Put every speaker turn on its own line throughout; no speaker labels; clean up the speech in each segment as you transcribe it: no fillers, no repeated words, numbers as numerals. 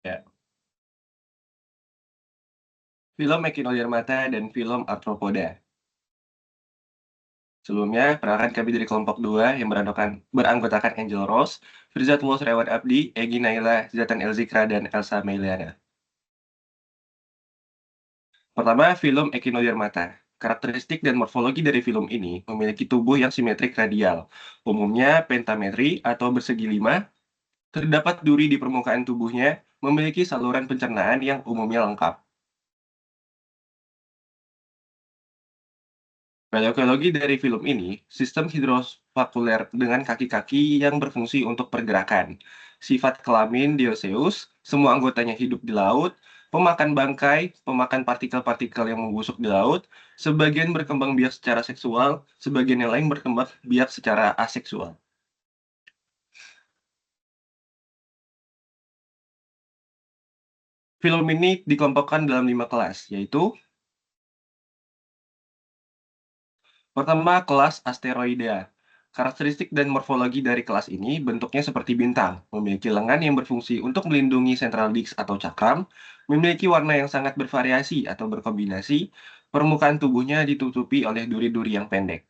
Ya. Film Echinodermata dan film Arthropoda. Sebelumnya, perkenalkan kami dari kelompok 2 yang beranggotakan Angel Rose, Firzat Wos Rewan Abdi, Egy Naila, Zlatan Elzikra, dan Elsa Meiliana. Pertama, film Echinodermata. Karakteristik dan morfologi dari film ini memiliki tubuh yang simetrik radial, umumnya pentametri atau bersegi 5. Terdapat duri di permukaan tubuhnya, memiliki saluran pencernaan yang umumnya lengkap. Paleontologi dari film ini, sistem hidrovaskuler dengan kaki-kaki yang berfungsi untuk pergerakan. Sifat kelamin Dioceus, semua anggotanya hidup di laut, pemakan bangkai, pemakan partikel-partikel yang membusuk di laut, sebagian berkembang biak secara seksual, sebagian yang lain berkembang biak secara aseksual. Film ini dikelompokkan dalam 5 kelas, yaitu pertama, kelas Asteroidea. Karakteristik dan morfologi dari kelas ini bentuknya seperti bintang, memiliki lengan yang berfungsi untuk melindungi central disc atau cakram, memiliki warna yang sangat bervariasi atau berkombinasi, permukaan tubuhnya ditutupi oleh duri-duri yang pendek.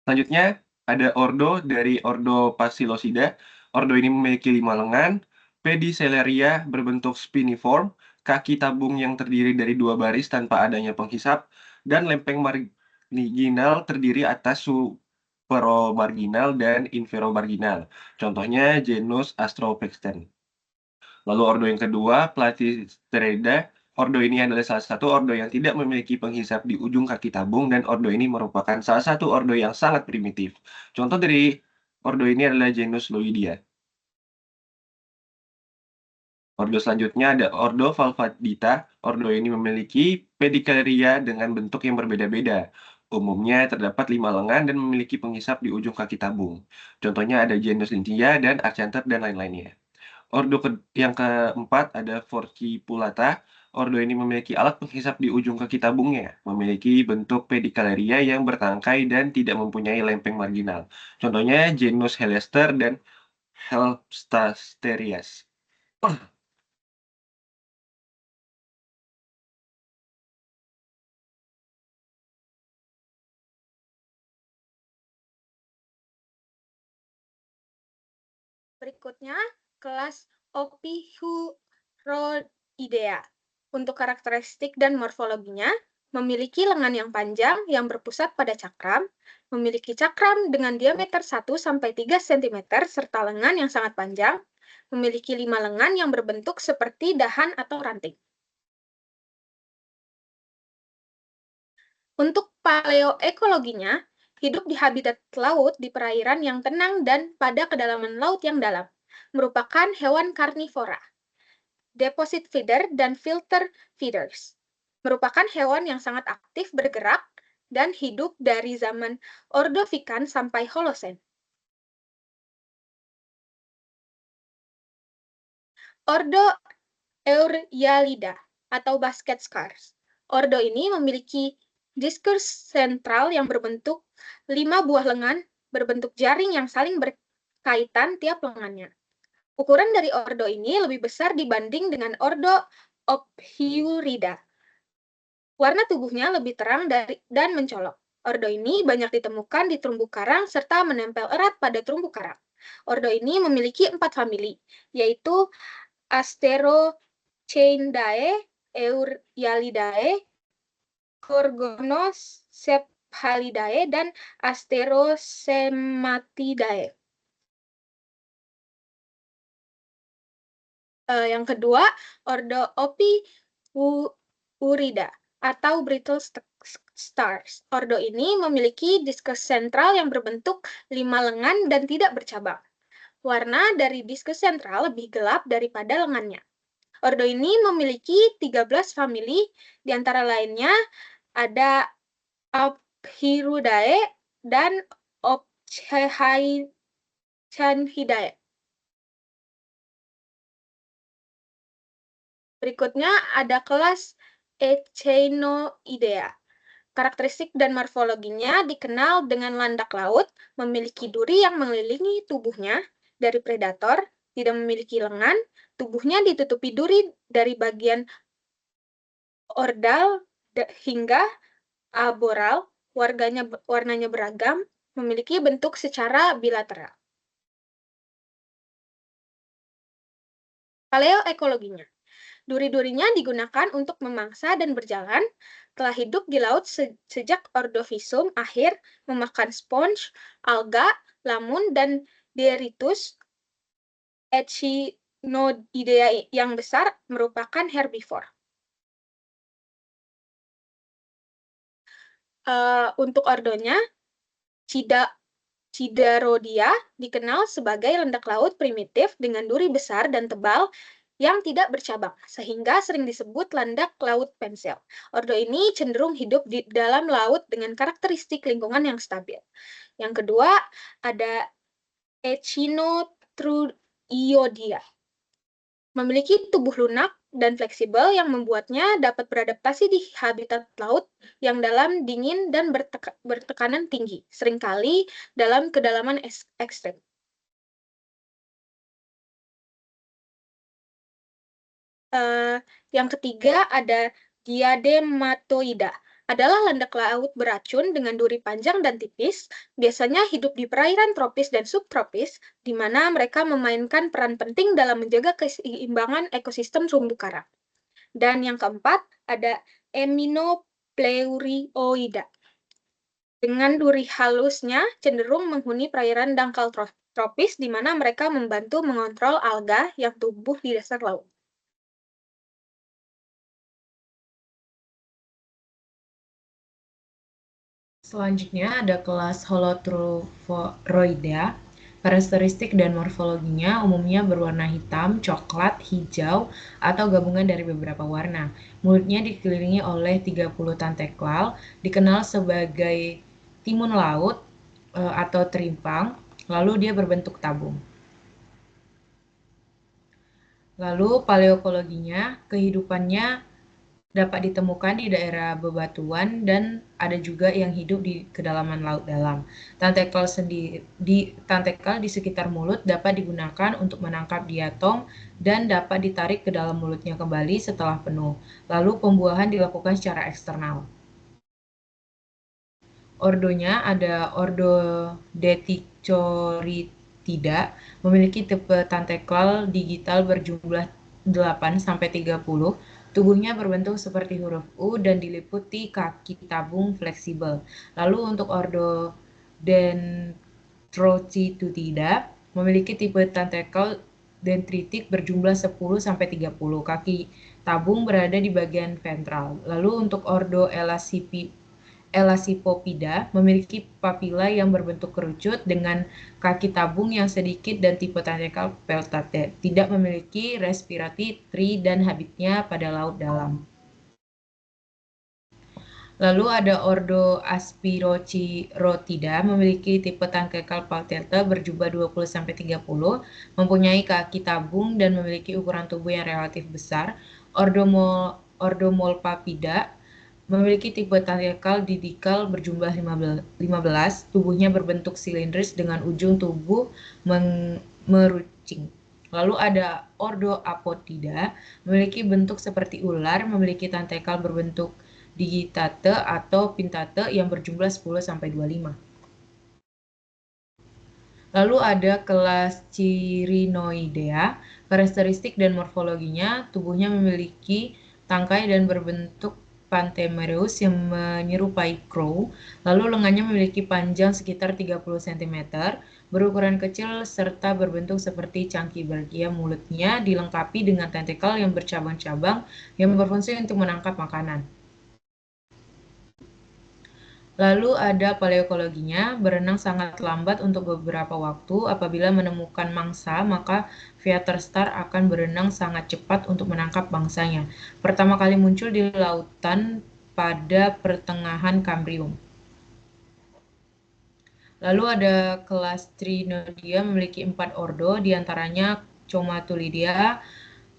Selanjutnya, ada ordo dari Ordo Pachyllosida. Ordo ini memiliki 5 lengan, Pedicelaria berbentuk spiniform, kaki tabung yang terdiri dari 2 baris tanpa adanya penghisap, dan lempeng marginal terdiri atas supramarginal dan inferomarginal. Contohnya genus Astropexten. Lalu ordo yang kedua, Platystrida. Ordo ini adalah salah satu ordo yang tidak memiliki penghisap di ujung kaki tabung dan ordo ini merupakan salah satu ordo yang sangat primitif. Contoh dari ordo ini adalah genus Loidia. Ordo selanjutnya ada Ordo Valvadita. Ordo ini memiliki pedicelaria dengan bentuk yang berbeda-beda. Umumnya terdapat 5 lengan dan memiliki penghisap di ujung kaki tabung. Contohnya ada genus Lynchia dan Archanter dan lain-lainnya. Yang keempat ada Forcipullata. Ordo ini memiliki alat penghisap di ujung kaki tabungnya, memiliki bentuk pedicelaria yang bertangkai dan tidak mempunyai lempeng marginal. Contohnya genus Helester dan Helpstasterias.
Berikutnya, kelas Ophiuroidea. Untuk karakteristik dan morfologinya, memiliki lengan yang panjang yang berpusat pada cakram, memiliki cakram dengan diameter 1-3 cm serta lengan yang sangat panjang, memiliki 5 lengan yang berbentuk seperti dahan atau ranting. Untuk paleoekologinya, hidup di habitat laut di perairan yang tenang dan pada kedalaman laut yang dalam, merupakan hewan karnivora. Deposit feeder dan filter feeders merupakan hewan yang sangat aktif bergerak dan hidup dari zaman Ordovikan sampai Holosen. Ordo Euryalida atau basket scars. Ordo ini memiliki diskus sentral yang berbentuk 5 buah lengan berbentuk jaring yang saling berkaitan tiap lengannya. Ukuran dari ordo ini lebih besar dibanding dengan ordo Ophiurida. Warna tubuhnya lebih terang dan mencolok. Ordo ini banyak ditemukan di terumbu karang serta menempel erat pada terumbu karang. Ordo ini memiliki 4 famili, yaitu Asterochaenidae, Euryalidae, Gorgonocephalidae, dan Asterosematidae. Yang kedua, ordo Ophiurida atau brittle stars. Ordo ini memiliki diskus sentral yang berbentuk 5 lengan dan tidak bercabang. Warna dari diskus sentral lebih gelap daripada lengannya. Ordo ini memiliki 13 famili, di antara lainnya ada Ophiuridae dan Ophiuchanidae. Berikutnya ada kelas Echinoidea. Karakteristik dan morfologinya dikenal dengan landak laut, memiliki duri yang mengelilingi tubuhnya dari predator, tidak memiliki lengan, tubuhnya ditutupi duri dari bagian ordal hingga aboral, warnanya beragam, memiliki bentuk secara bilateral. Paleoekologinya. Duri-durinya digunakan untuk memangsa dan berjalan, telah hidup di laut sejak Ordovisium akhir, memakan sponge, alga, lamun, dan Deritus. Echinodidea yang besar merupakan herbivore. Untuk ordonya, Chidarodia dikenal sebagai landak laut primitif dengan duri besar dan tebal yang tidak bercabang, sehingga sering disebut landak laut pensil. Ordo ini cenderung hidup di dalam laut dengan karakteristik lingkungan yang stabil. Yang kedua, ada Echinotruiodia. Memiliki tubuh lunak dan fleksibel yang membuatnya dapat beradaptasi di habitat laut yang dalam, dingin, dan bertekanan tinggi, seringkali dalam kedalaman ekstrem. Yang ketiga ada Diadematoida, adalah landak laut beracun dengan duri panjang dan tipis, biasanya hidup di perairan tropis dan subtropis, di mana mereka memainkan peran penting dalam menjaga keseimbangan ekosistem terumbu karang. Dan yang keempat ada Eminopleurioida. Dengan duri halusnya cenderung menghuni perairan dangkal tropis, di mana mereka membantu mengontrol alga yang tumbuh di dasar laut.
Selanjutnya ada kelas Holotrophoroidea. Karakteristik dan morfologinya umumnya berwarna hitam, coklat, hijau, atau gabungan dari beberapa warna. Mulutnya dikelilingi oleh 30 tentakel, dikenal sebagai timun laut atau terimpang, lalu dia berbentuk tabung. Lalu paleokologinya, kehidupannya dapat ditemukan di daerah bebatuan dan ada juga yang hidup di kedalaman laut dalam. Tentakel di sekitar mulut dapat digunakan untuk menangkap diatom dan dapat ditarik ke dalam mulutnya kembali setelah penuh. Lalu pembuahan dilakukan secara eksternal. Ordonya ada Ordo Detichoritida, memiliki tipe tentakel digital berjumlah 8-30. Tubuhnya berbentuk seperti huruf U dan diliputi kaki tabung fleksibel. Lalu untuk ordo Dendrocitutida memiliki tipe tentakel dendritik berjumlah 10-30. Kaki tabung berada di bagian ventral. Lalu untuk ordo Elasipopida memiliki papila yang berbentuk kerucut dengan kaki tabung yang sedikit dan tipe tentakel peltate. Tidak memiliki respiratory tree dan habitnya pada laut dalam. Lalu ada ordo Aspirochirotida memiliki tipe tentakel peltate berjumlah 20-30, mempunyai kaki tabung dan memiliki ukuran tubuh yang relatif besar. Ordo Molpapida memiliki tipe tentakel didikal berjumlah 15, tubuhnya berbentuk silindris dengan ujung tubuh meruncing. Lalu ada ordo Apodida, memiliki bentuk seperti ular, memiliki tentakel berbentuk digitate atau pintate yang berjumlah 10-25. Lalu ada kelas Chirinoidea, karakteristik dan morfologinya, tubuhnya memiliki tangkai dan berbentuk Panthemereus yang menyerupai crow, lalu lengannya memiliki panjang sekitar 30 cm, berukuran kecil serta berbentuk seperti cangkih bergia. Mulutnya dilengkapi dengan tentakel yang bercabang-cabang yang berfungsi untuk menangkap makanan. Lalu ada paleokologinya, berenang sangat lambat untuk beberapa waktu. Apabila menemukan mangsa, maka Viator Star akan berenang sangat cepat untuk menangkap mangsanya. Pertama kali muncul di lautan pada pertengahan Kambrium. Lalu ada kelas Trinodia memiliki 4 ordo, diantaranya Comatulidea,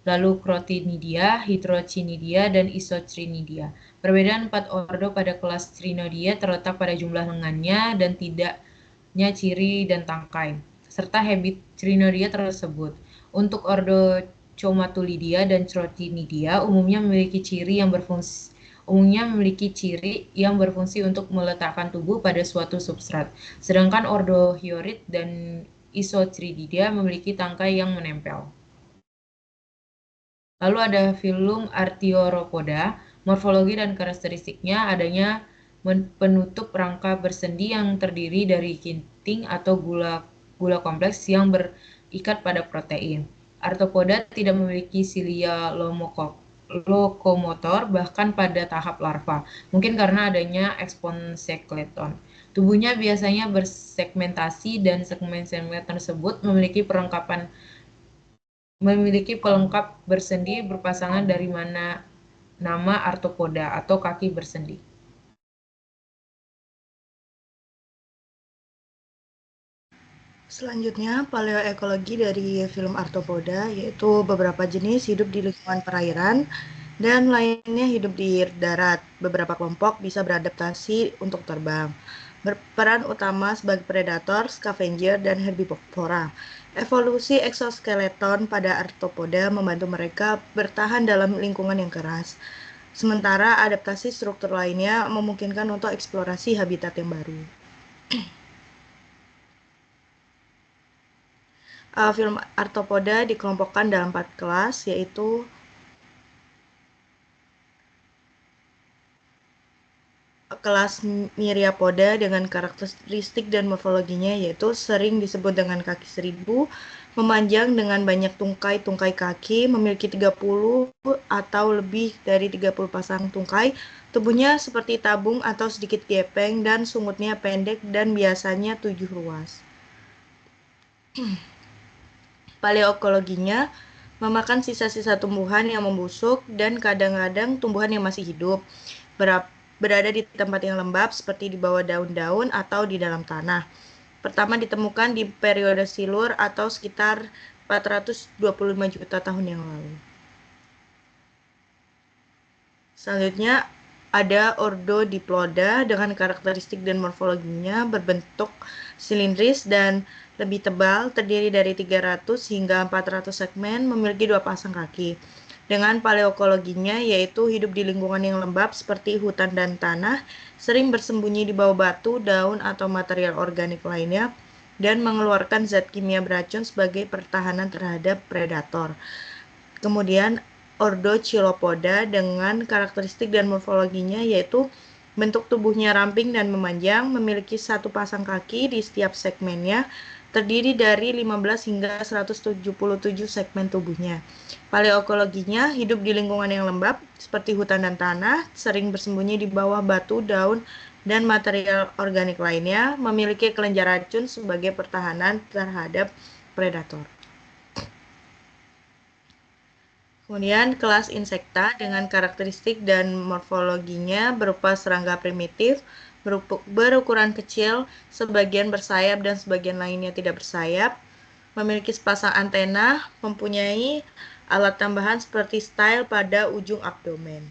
lalu Crotinidia, Hydrocinidia, dan Isocrinidia. Perbedaan 4 ordo pada kelas Crinidia terletak pada jumlah lengannya dan tidaknya ciri dan tangkai, serta habit Crinidia tersebut. Untuk ordo Comatulidia dan Crotinidia umumnya memiliki ciri yang berfungsi untuk meletakkan tubuh pada suatu substrat, sedangkan ordo Hyorid dan Isocrinidia memiliki tangkai yang menempel. Lalu ada filum Artioropoda. Morfologi dan karakteristiknya adanya penutup rangka bersendi yang terdiri dari kinting atau gula kompleks yang berikat pada protein. Arthropoda tidak memiliki silia lokomotor bahkan pada tahap larva, mungkin karena adanya exponskeleton. Tubuhnya biasanya bersegmentasi dan segmen-segmen tersebut memiliki pelengkap bersendi berpasangan dari mana nama arthropoda atau kaki bersendi.
Selanjutnya, paleoekologi dari filum Arthropoda, yaitu beberapa jenis hidup di lingkungan perairan dan lainnya hidup di darat. Beberapa kelompok bisa beradaptasi untuk terbang. Berperan utama sebagai predator, scavenger, dan herbivora. Evolusi eksoskeleton pada Arthropoda membantu mereka bertahan dalam lingkungan yang keras. Sementara adaptasi struktur lainnya memungkinkan untuk eksplorasi habitat yang baru. Film Arthropoda dikelompokkan dalam 4 kelas, yaitu kelas Myriapoda dengan karakteristik dan morfologinya yaitu sering disebut dengan kaki 1000, memanjang dengan banyak tungkai kaki, memiliki 30 atau lebih dari 30 pasang tungkai, tubuhnya seperti tabung atau sedikit gepeng, dan sungutnya pendek dan biasanya 7 ruas. Paleoekologinya memakan sisa-sisa tumbuhan yang membusuk dan kadang-kadang tumbuhan yang masih hidup, berada di tempat yang lembab seperti di bawah daun-daun atau di dalam tanah. Pertama ditemukan di periode Silur atau sekitar 425 juta tahun yang lalu. Selanjutnya ada ordo Diploda dengan karakteristik dan morfologinya berbentuk silindris dan lebih tebal, terdiri dari 300 hingga 400 segmen, memiliki 2 pasang kaki. Dengan paleokologinya yaitu hidup di lingkungan yang lembab seperti hutan dan tanah, sering bersembunyi di bawah batu, daun, atau material organik lainnya, dan mengeluarkan zat kimia beracun sebagai pertahanan terhadap predator. Kemudian ordo Chilopoda dengan karakteristik dan morfologinya yaitu bentuk tubuhnya ramping dan memanjang, memiliki 1 pasang kaki di setiap segmennya, terdiri dari 15 hingga 177 segmen tubuhnya. Paleoekologinya hidup di lingkungan yang lembab seperti hutan dan tanah, sering bersembunyi di bawah batu, daun, dan material organik lainnya, memiliki kelenjar racun sebagai pertahanan terhadap predator. Kemudian kelas insekta dengan karakteristik dan morfologinya berupa serangga primitif, berukuran kecil, sebagian bersayap dan sebagian lainnya tidak bersayap, memiliki sepasang antena, mempunyai alat tambahan seperti style pada ujung abdomen.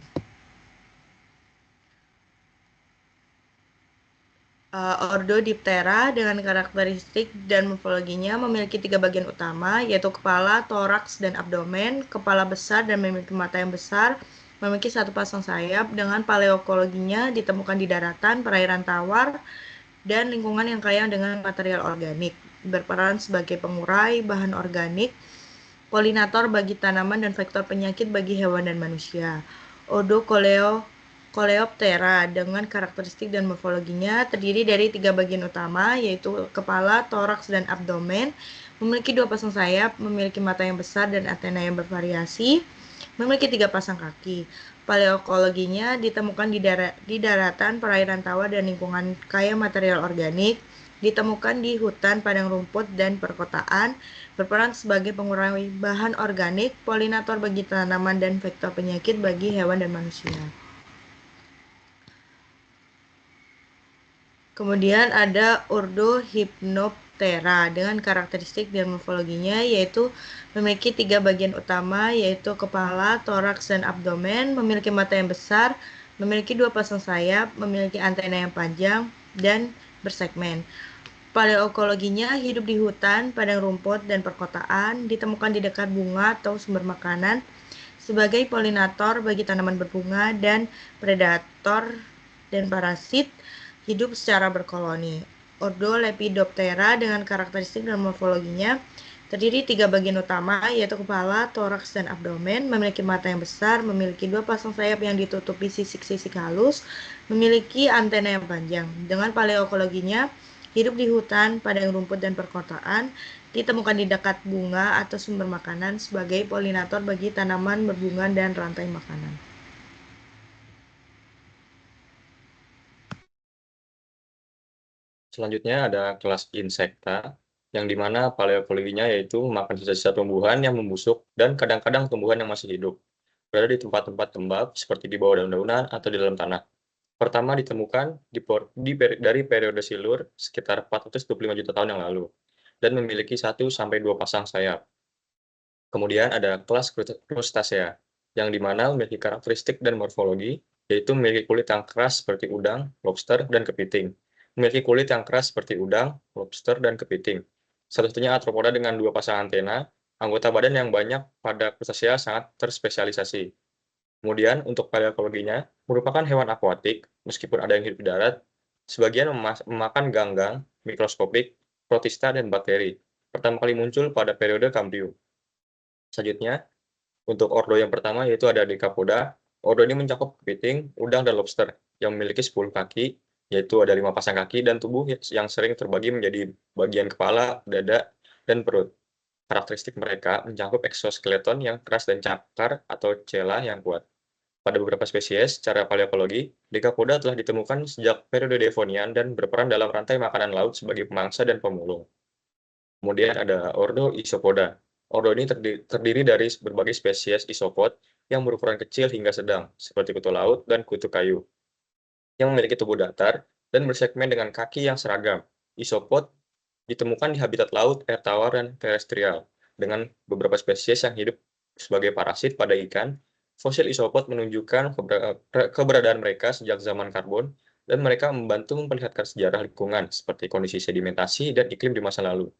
Ordo Diptera dengan karakteristik dan morfologinya memiliki 3 bagian utama, yaitu kepala, toraks, dan abdomen. Kepala besar dan memiliki mata yang besar, memiliki 1 pasang sayap. Dengan paleokologinya ditemukan di daratan, perairan tawar, dan lingkungan yang kaya dengan material organik. Berperan sebagai pengurai bahan organik, polinator bagi tanaman, dan vektor penyakit bagi hewan dan manusia. Ordo Coleoptera dengan karakteristik dan morfologinya terdiri dari 3 bagian utama, yaitu kepala, toraks, dan abdomen, memiliki 2 pasang sayap, memiliki mata yang besar dan antena yang bervariasi, memiliki 3 pasang kaki. Paleokologinya ditemukan di daratan, perairan tawar, dan lingkungan kaya material organik, ditemukan di hutan, padang rumput, dan perkotaan, berperan sebagai pengurai bahan organik, polinator bagi tanaman, dan vektor penyakit bagi hewan dan manusia. Kemudian ada ordo Lepidoptera dengan karakteristik dan morfologinya yaitu memiliki 3 bagian utama yaitu kepala, toraks, dan abdomen, memiliki mata yang besar, memiliki 2 pasang sayap, memiliki antena yang panjang, dan bersegmen. Paleoekologinya hidup di hutan, padang rumput, dan perkotaan, ditemukan di dekat bunga atau sumber makanan, sebagai polinator bagi tanaman berbunga, dan predator dan parasit hidup secara berkoloni. Ordo Lepidoptera dengan karakteristik dan morfologinya terdiri 3 bagian utama yaitu kepala, toraks, dan abdomen, memiliki mata yang besar, memiliki 2 pasang sayap yang ditutupi sisik-sisik halus, memiliki antena yang panjang. Dengan paleoekologinya hidup di hutan, padang rumput, dan perkotaan, ditemukan di dekat bunga atau sumber makanan sebagai polinator bagi tanaman berbunga dan rantai makanan.
Selanjutnya ada kelas insekta, yang dimana paleoekologinya yaitu memakan sisa-sisa tumbuhan yang membusuk dan kadang-kadang tumbuhan yang masih hidup, berada di tempat-tempat lembab seperti di bawah daun-daunan atau di dalam tanah. Pertama ditemukan dari periode Silur sekitar 425 juta tahun yang lalu, dan memiliki 1-2 pasang sayap. Kemudian ada kelas Crustacea, yang dimana memiliki karakteristik dan morfologi, yaitu memiliki kulit yang keras seperti udang, lobster, dan kepiting. Memiliki kulit yang keras seperti udang, lobster, dan kepiting. Satu-satunya arthropoda dengan 2 pasang antena, anggota badan yang banyak pada Crustacea sangat terspesialisasi. Kemudian untuk paleoekologinya, merupakan hewan akuatik, meskipun ada yang hidup di darat, sebagian memakan ganggang, mikroskopik, protista, dan bakteri. Pertama kali muncul pada periode Kambrium. Selanjutnya, untuk ordo yang pertama yaitu ada Decapoda. Ordo ini mencakup kepiting, udang, dan lobster yang memiliki 10 kaki, yaitu ada 5 pasang kaki dan tubuh yang sering terbagi menjadi bagian kepala, dada, dan perut. Karakteristik mereka mencakup eksoskeleton yang keras dan cakar atau cella yang kuat. Pada beberapa spesies, secara paleoekologi, Decapoda telah ditemukan sejak periode Devonian dan berperan dalam rantai makanan laut sebagai pemangsa dan pemulung. Kemudian ada ordo Isopoda. Ordo ini terdiri dari berbagai spesies isopod yang berukuran kecil hingga sedang, seperti kutu laut dan kutu kayu, yang memiliki tubuh datar dan bersegmen dengan kaki yang seragam. Isopod ditemukan di habitat laut, air tawar, dan terestrial, dengan beberapa spesies yang hidup sebagai parasit pada ikan. Fosil isopod menunjukkan keberadaan mereka sejak zaman karbon, dan mereka membantu memperlihatkan sejarah lingkungan, seperti kondisi sedimentasi dan iklim di masa lalu.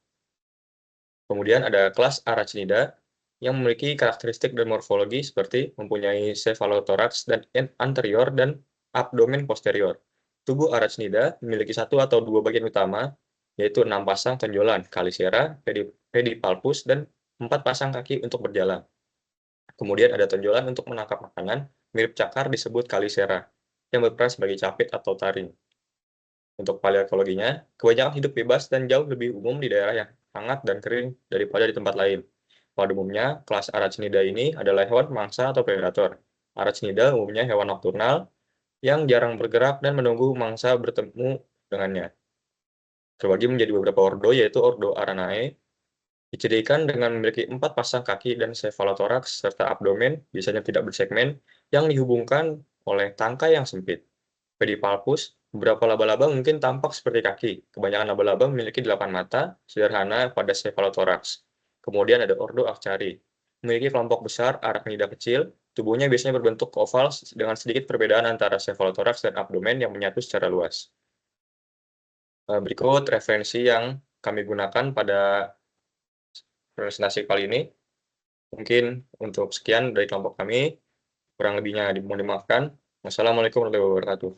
Kemudian ada kelas Arachnida, yang memiliki karakteristik dan morfologi seperti mempunyai cephalothorax dan anterior dan abdomen posterior. Tubuh Arachnida memiliki 1 atau 2 bagian utama, yaitu 6 pasang tonjolan, Calicera, pedipalpus, dan 4 pasang kaki untuk berjalan. Kemudian ada tonjolan untuk menangkap makanan, mirip cakar disebut Calicera, yang berperan sebagai capit atau taring. Untuk paleoekologinya, kebanyakan hidup bebas dan jauh lebih umum di daerah yang hangat dan kering daripada di tempat lain. Pada umumnya, kelas Arachnida ini adalah hewan pemangsa atau predator. Arachnida umumnya hewan nokturnal yang jarang bergerak dan menunggu mangsa bertemu dengannya. Terbagi menjadi beberapa ordo, yaitu Ordo Aranae, dicirikan dengan memiliki 4 pasang kaki dan cephalothorax serta abdomen, biasanya tidak bersegmen, yang dihubungkan oleh tangkai yang sempit. Pedipalpus, beberapa laba-laba mungkin tampak seperti kaki. Kebanyakan laba-laba memiliki 8 mata, sederhana pada cephalothorax. Kemudian ada Ordo Archaea, memiliki kelompok besar arachnida kecil. Tubuhnya biasanya berbentuk oval dengan sedikit perbedaan antara cephalothorax dan abdomen yang menyatu secara luas. Berikut referensi yang kami gunakan pada presentasi kali ini. Mungkin untuk sekian dari kelompok kami, kurang lebihnya mohon dimaafkan. Wassalamualaikum warahmatullahi wabarakatuh.